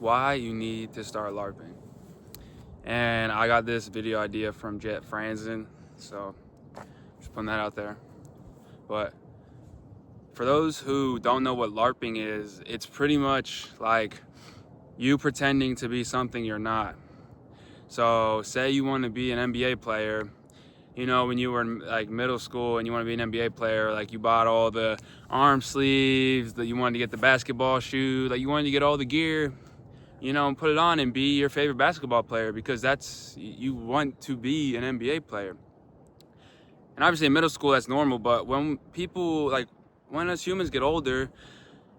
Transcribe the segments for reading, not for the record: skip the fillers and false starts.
why you need to start LARPing. And I got this video idea from Jet Franzen, so just putting that out there. But for those who don't know what LARPing is, it's pretty much like you pretending to be something you're not. So say you want to be an NBA player. You know, when you were in like middle school and you want to be an NBA player, like you bought all the arm sleeves, that you wanted to get the basketball shoe, like you wanted to get all the gear, you know, and put it on and be your favorite basketball player because you want to be an NBA player. And obviously in middle school that's normal, but when us humans get older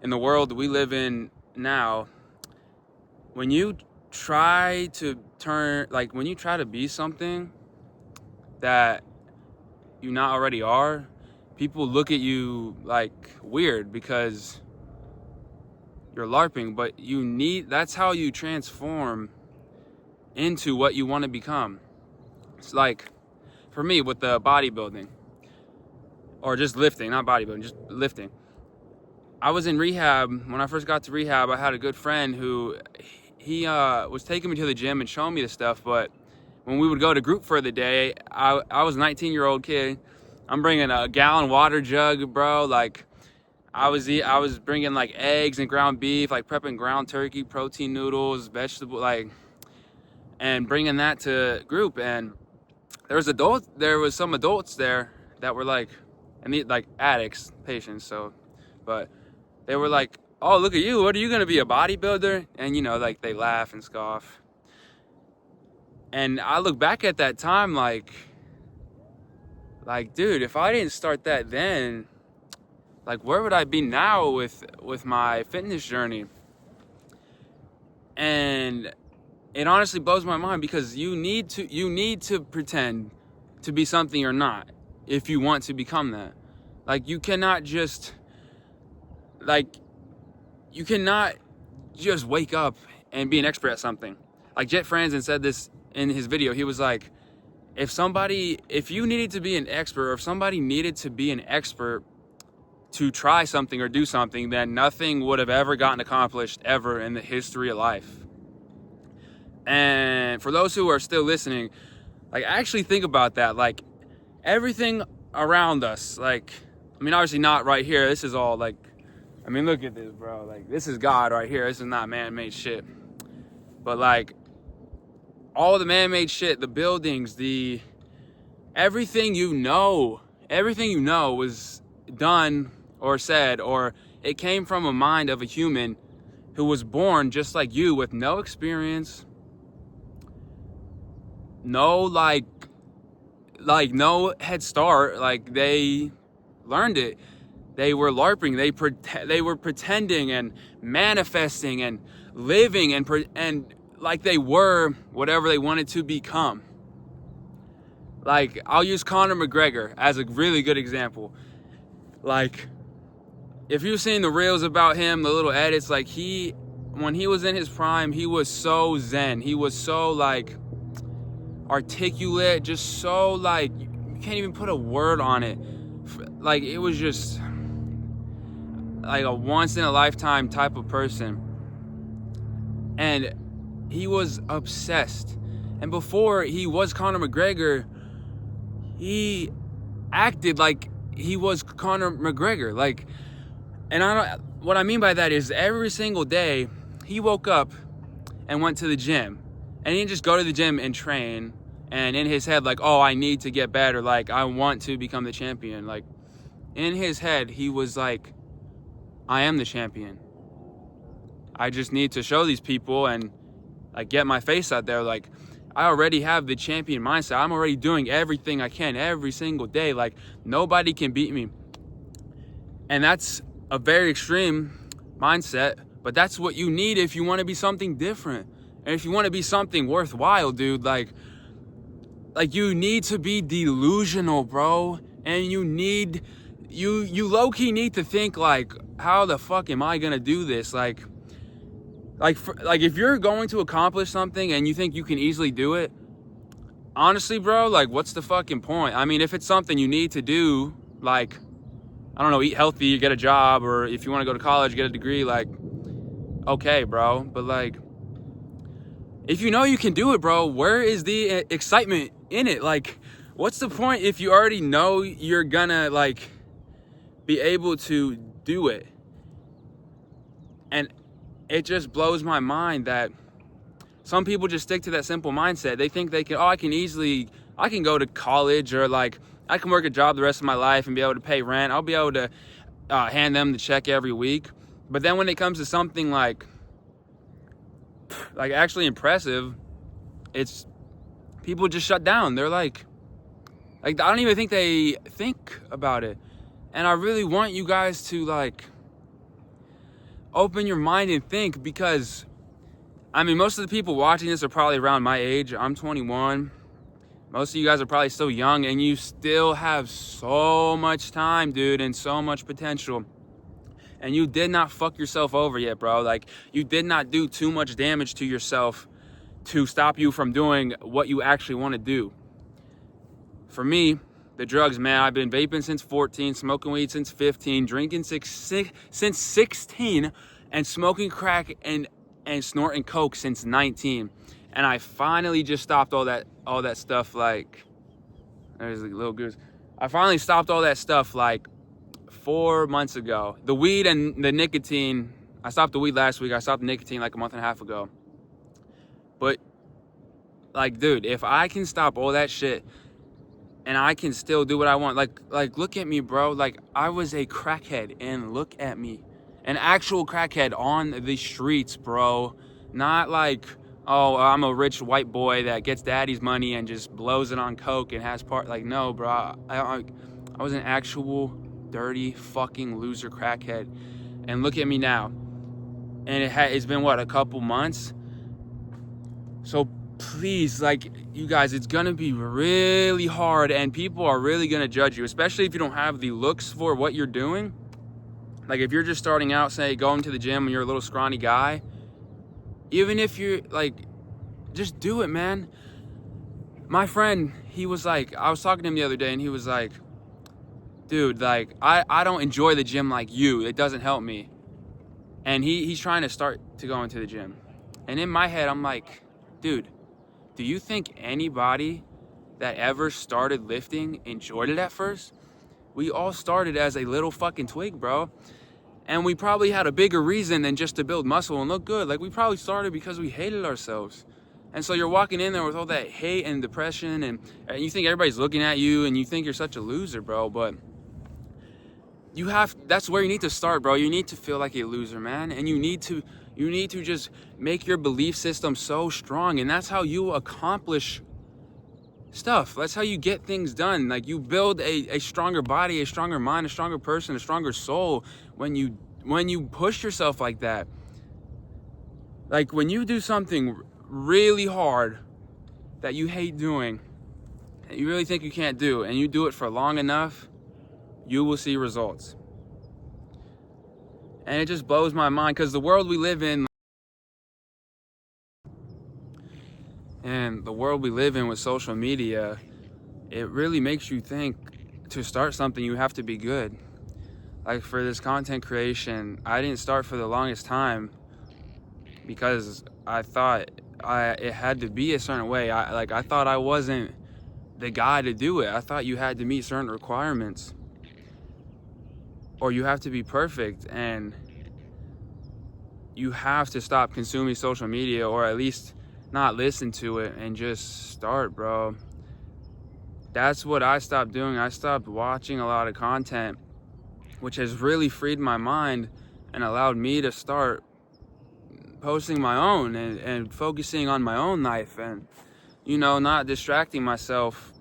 in the world that we live in now, when you try to be something that you not already are, people look at you like weird because you're LARPing, but that's how you transform into what you want to become. It's like, for me, with the bodybuilding, or just lifting, not bodybuilding, just lifting. I was in rehab. When I first got to rehab, I had a good friend who, he was taking me to the gym and showing me the stuff, but when we would go to group for the day, I was a 19-year-old kid. I'm bringing a gallon water jug, bro. Like, I was bringing like eggs and ground beef, like prepping ground turkey, protein noodles, vegetable, and bringing that to group. And there was some adults there that were like addicts, patients. So, but they were like, "Oh, look at you! What are you gonna be, a bodybuilder?" And you know, like they laugh and scoff. And I look back at that time like, dude, if I didn't start that then, like, where would I be now with my fitness journey? And it honestly blows my mind because you need to pretend to be something you're not if you want to become that. Like, you cannot just wake up and be an expert at something. Like Jet Franzen said this in his video. He was like, if you needed to be an expert, or if somebody needed to be an expert to try something or do something, then nothing would have ever gotten accomplished ever in the history of life. And for those who are still listening, like, actually think about that. Like, everything around us, like, I mean, obviously not right here. This is all like, I mean, look at this, bro. Like, this is God right here. This is not man-made shit. But like, all the man-made shit, the buildings, everything you know was done or said, or it came from a mind of a human who was born just like you, with no experience, no no head start. Like, they learned it. They were LARPing. They were pretending and manifesting and living and like they were whatever they wanted to become. Like, I'll use Conor McGregor as a really good example. Like, if you've seen the reels about him, the little edits, like, when he was in his prime, he was so zen. He was so like articulate, just so like, you can't even put a word on it. Like, it was just like a once in a lifetime type of person. And he was obsessed. And before he was Conor McGregor, he acted like he was Conor McGregor. Like, and what I mean by that is every single day he woke up and went to the gym. And he didn't just go to the gym and train and in his head like, oh, I need to get better. Like, I want to become the champion. Like, in his head, he was like, I am the champion. I just need to show these people and like get my face out there. Like, I already have the champion mindset. I'm already doing everything I can every single day. Like, nobody can beat me. And that's a very extreme mindset, but that's what you need if you want to be something different. And if you want to be something worthwhile, dude, like you need to be delusional, bro. And you low-key need to think like, how the fuck am I gonna do this? Like if you're going to accomplish something and you think you can easily do it, honestly, bro, like, what's the fucking point? I mean, if it's something you need to do, like, I don't know, eat healthy, get a job, or if you want to go to college, get a degree, like, okay, bro. But like, if you know you can do it, bro, where is the excitement in it? Like, what's the point if you already know you're gonna like be able to do it? And it just blows my mind that some people just stick to that simple mindset. They think they can, I can go to college, or like I can work a job the rest of my life and be able to pay rent. I'll be able to hand them the check every week. But then when it comes to something like actually impressive, it's people just shut down. They're like I don't even think they think about it. And I really want you guys to like open your mind and think, because I mean, most of the people watching this are probably around my age. I'm 21. Most of you guys are probably still young, and you still have so much time, dude, and so much potential. And you did not fuck yourself over yet, bro. Like, you did not do too much damage to yourself to stop you from doing what you actually want to do. For me, the drugs, man, I've been vaping since 14, smoking weed since 15, drinking since 16, and smoking crack and snorting coke since 19. And I finally just stopped all that stuff. Like, there's a little goose. I finally stopped all that stuff like 4 months ago. The weed and the nicotine, I stopped the weed last week. I stopped the nicotine like a month and a half ago. But like, dude, if I can stop all that shit and I can still do what I want, like look at me, bro. Like, I was a crackhead, and look at me. An actual crackhead on the streets, bro. Not like, oh, I'm a rich white boy that gets daddy's money and just blows it on coke and has like, no, bro. I was an actual dirty fucking loser crackhead. And look at me now. And it's been, what, a couple months? So please, like, you guys, it's gonna be really hard, and people are really gonna judge you, especially if you don't have the looks for what you're doing. Like, if you're just starting out, say, going to the gym and you're a little scrawny guy, even if you're, like, just do it, man. My friend, he was like, I was talking to him the other day, and he was like, dude, like, I don't enjoy the gym like you. It doesn't help me. And he's trying to start to go into the gym. And in my head, I'm like, dude, do you think anybody that ever started lifting enjoyed it at first? We all started as a little fucking twig, bro. And we probably had a bigger reason than just to build muscle and look good. Like, we probably started because we hated ourselves. And so you're walking in there with all that hate and depression, and you think everybody's looking at you, and you think you're such a loser, bro. But that's where you need to start, bro. You need to feel like a loser, man. And you need to just make your belief system so strong. And that's how you accomplish stuff. That's how you get things done. Like, you build a stronger body, a stronger mind, a stronger person, a stronger soul when you push yourself like that. Like, when you do something really hard that you hate doing, that you really think you can't do, and you do it for long enough, you will see results. And it just blows my mind, because the world we live in, with social media, it really makes you think to start something you have to be good. Like, for this content creation, I didn't start for the longest time because I thought it had to be a certain way. I thought I wasn't the guy to do it. I thought you had to meet certain requirements, or you have to be perfect, and you have to stop consuming social media, or at least not listen to it, and just start, bro. That's what I stopped doing. I stopped watching a lot of content, which has really freed my mind and allowed me to start posting my own and focusing on my own life, and, you know, not distracting myself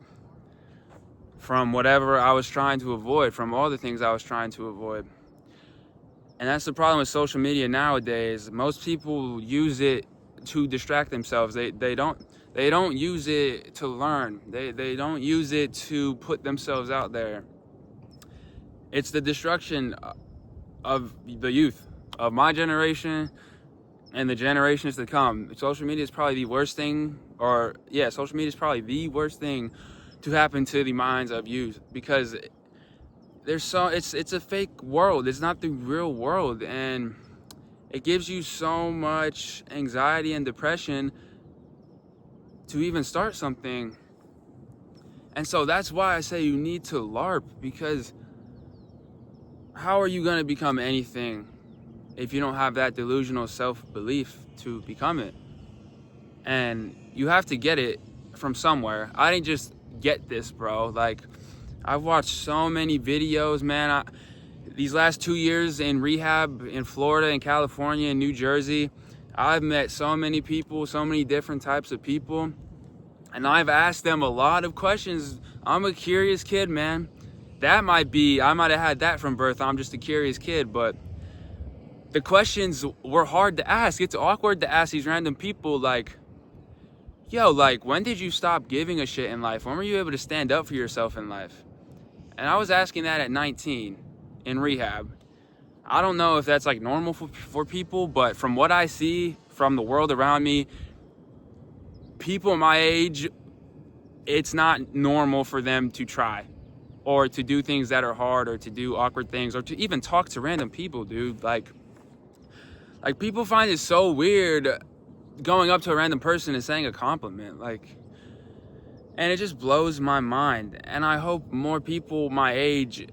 from whatever I was trying to avoid, from all the things I was trying to avoid. And that's the problem with social media nowadays. Most people use it to distract themselves. They don't use it to learn. They don't use it to put themselves out there. It's the destruction of the youth, of my generation and the generations to come. Social media is probably the worst thing, social media is probably the worst thing to happen to the minds of youth, because it's a fake world. It's not the real world, and it gives you so much anxiety and depression to even start something. And so that's why I say you need to LARP, because how are you going to become anything if you don't have that delusional self-belief to become it? And you have to get it from somewhere. I didn't just get this, bro. Like, I've watched so many videos, man. These last 2 years in rehab in Florida and California and New Jersey, I've met so many people, so many different types of people, and I've asked them a lot of questions. I'm a curious kid, man. I might have had that from birth. I'm just a curious kid, but the questions were hard to ask. It's awkward to ask these random people, like, yo, like, when did you stop giving a shit in life? When were you able to stand up for yourself in life? And I was asking that at 19 in rehab. I don't know if that's like normal for people, but from what I see from the world around me, people my age, it's not normal for them to try or to do things that are hard or to do awkward things or to even talk to random people, dude. Like people find it so weird going up to a random person and saying a compliment, like, and it just blows my mind. And I hope more people my age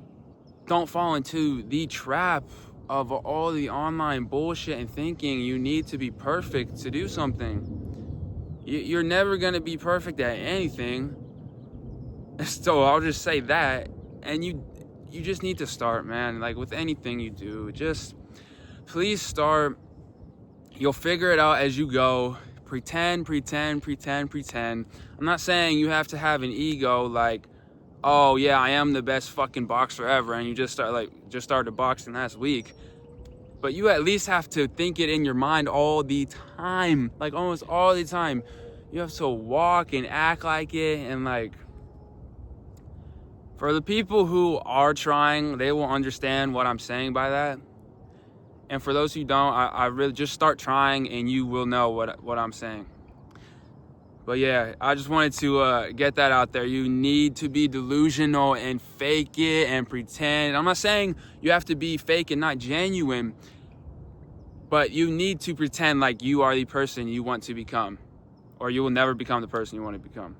don't fall into the trap of all the online bullshit and thinking you need to be perfect to do something. You're never gonna be perfect at anything. So I'll just say that. And you just need to start, man. Like with anything you do, just please start. You'll figure it out as you go. Pretend. I'm not saying you have to have an ego like, oh yeah, I am the best fucking boxer ever, and you just started boxing last week. But you at least have to think it in your mind all the time, like almost all the time. You have to walk and act like it, and like, for the people who are trying, they will understand what I'm saying by that. And for those who don't, I really just start trying and you will know what I'm saying. But yeah, I just wanted to get that out there. You need to be delusional and fake it and pretend. I'm not saying you have to be fake and not genuine, but you need to pretend like you are the person you want to become, or you will never become the person you want to become.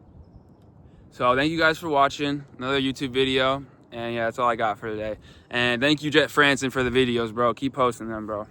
So thank you guys for watching another YouTube video. And yeah, that's all I got for today. And thank you, Jet Franson, for the videos, bro. Keep posting them, bro.